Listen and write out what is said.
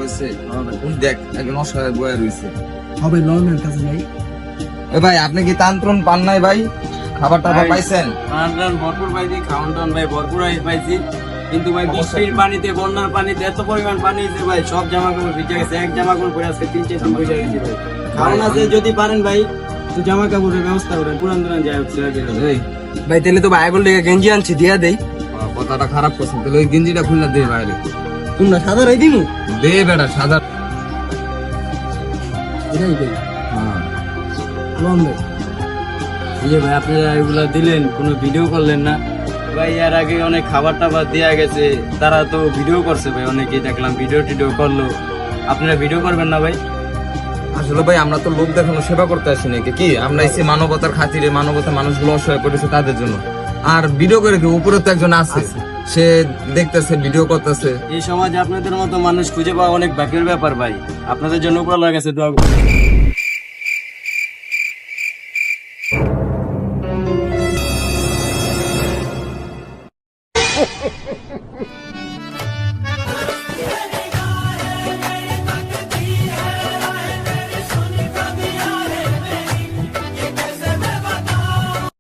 হয়েছে দেখ একজন অসহায় বয়ে রয়েছে। হবে লনের কাছে যাই। এ ভাই আপনি কি তান্ত্রণ পান নাই ভাই? খাবার টাবার পাইছেন? খাওয়ান ভরপুর পাইছি, খাওয়ান টাউন ভাই ভরপুর পাইছি, কিন্তু ভাই বৃষ্টির পানিতে বন্যার পানিতে এত পরিমাণ পানি হয়েছে ভাই, সব জামা কাপড় ভিজে গেছে। এক জামা কাপড় পরে আজকে 3-4 দিন ভিজে গেছে ভাই। খাওয়ান আছে যদি পারেন ভাই তো জামা কাপড়ের ব্যবস্থা করেন, পুরান দুরান যায় হচ্ছে এই ভাই। তাহলে তো ভাই বললে গেঞ্জি আনছি দিয়া দেই। কথাটা খারাপ করছেন, তাহলে ওই গেঞ্জিটা খুলনা দে বাইরে। তোমরা সাদা রাই দিমু দে বেটা সাদা। এটাই দেই হ্যাঁ লন দে। এই যে ভাই আপনারা এগুলা দিলেন, কোনো ভিডিও করলেন না ভাই? এর আগে অনেক খাবার টাবার দেয়া গেছে, তারা তো ভিডিও করছে ভাই, অনেকেই দেখলাম ভিডিও টিডিও করলো। আপনারা ভিডিও করবেন না ভাই? আসলে ভাই আমরা তো লোক দেখানো সেবা করতে আসি নাকি, কি আমরা এসে মানবতার খাতিরে, মানবতা মানুষগুলো অসহায় পড়েছে তাদের জন্য। আর ভিডিও করে কি উপরে তো একজন আছে, সে দেখতেছে ভিডিও করতেছে। এই সমাজে আপনাদের মতো মানুষ খুঁজে পাওয়া অনেক ভাগ্যের ব্যাপার ভাই। আপনাদের জন্য উপর আল্লাহর কাছে দোয়া করুন।